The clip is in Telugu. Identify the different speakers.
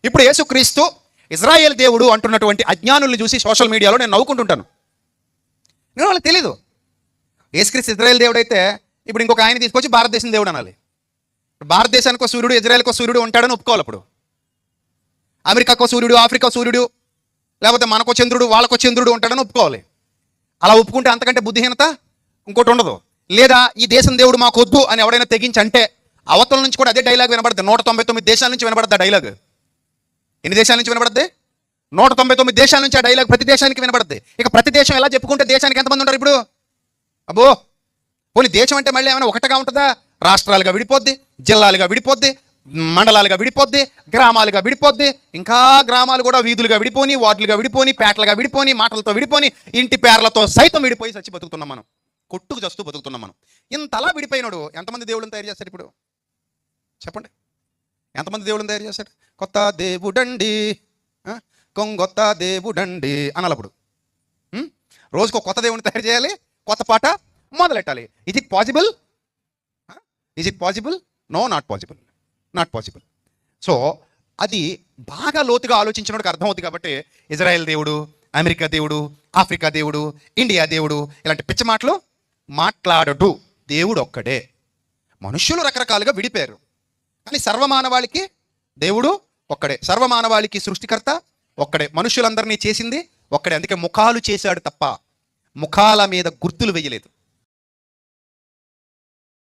Speaker 1: ఇప్పుడు యేసుక్రీస్తు ఇజ్రాయేల్ దేవుడు అంటున్నటువంటి అజ్ఞానుల్ని చూసి సోషల్ మీడియాలో నేను నవ్వుకుంటుంటాను. నేను వాళ్ళకి తెలీదు. యేసుక్రీస్తు ఇజ్రాయేల్ దేవుడు అయితే ఇప్పుడు ఇంకొక ఆయన తీసుకొచ్చి భారతదేశం దేవుడు అనాలి. భారతదేశానికి ఒక సూర్యుడు, ఇజ్రాయెల్కి సూర్యుడు ఉంటాడని ఒప్పుకోవాలి. అప్పుడు అమెరికాకో సూర్యుడు, ఆఫ్రికా సూర్యుడు, లేకపోతే మనకో చంద్రుడు, వాళ్ళకో చంద్రుడు ఉంటాడని ఒప్పుకోవాలి. అలా ఒప్పుకుంటే అంతకంటే బుద్ధిహీనత ఇంకోటి ఉండదు. లేదా ఈ దేశం దేవుడు మాకు వద్దు అని ఎవడైనా తెగించి అంటే అవతల నుంచి కూడా అదే డైలాగ్ వినబడుతుంది. 199 దేశాల నుంచి వినబడద్దు ఆ డైలాగ్. ఎన్ని దేశాల నుంచి వినబడద్ది? 199 దేశాల నుంచి ఆ డైలాగ్ ప్రతి దేశానికి వినబడద్ది. ఇక ప్రతి దేశం ఎలా చెప్పుకుంటే దేశానికి ఎంతమంది ఉంటారు ఇప్పుడు? అబ్బో, పోనీ దేశం అంటే మళ్ళీ ఏమైనా ఒకటిగా ఉంటుందా? రాష్ట్రాలుగా విడిపోద్ది, జిల్లాలుగా విడిపోద్ది, మండలాలుగా విడిపోద్ది, గ్రామాలుగా విడిపోద్ది, ఇంకా గ్రామాలు కూడా వీధులుగా విడిపోని, వార్డులుగా విడిపోని, పేటలుగా విడిపోని, మాటలతో విడిపోని, ఇంటి పేర్లతో సైతం విడిపోయి చచ్చి బతుకుతున్నాం మనం. కొట్టుకు చస్తూ బతుకుతున్నాం మనం. ఇంతలా విడిపోయినాడు ఎంతమంది దేవుళ్ళని తయారు చేస్తాడు ఇప్పుడు చెప్పండి? ఎంతమంది దేవుళ్ళని తయారు చేస్తాడు? కొత్త దేవుడండి, కొంగొత్త దేవుడండి అనాలప్పుడు. రోజుకు కొత్త దేవుడిని తయారు చేయాలి, కొత్త పాట మొదలెట్టాలి. Is it possible? Is it possible? No, not possible, not possible. So అది బాగా లోతుగా ఆలోచించినోడికి అర్థమవుతుంది. కాబట్టి ఇజ్రాయెల్ దేవుడు, అమెరికా దేవుడు, ఆఫ్రికా దేవుడు, ఇండియా దేవుడు ఇలాంటి పిచ్చి మాటలు మాట్లాడడు. దేవుడు ఒక్కడే. మనుష్యులు రకరకాలుగా విడిపోయారు, కానీ సర్వమానవాళికి దేవుడు ఒక్కడే. సర్వమానవాళికి సృష్టికర్త ఒక్కడే. మనుషులందరినీ చేసింది ఒక్కడే. అందుకే ముఖాలు చేశాడు తప్ప ముఖాల మీద గుర్తులు వేయలేదు.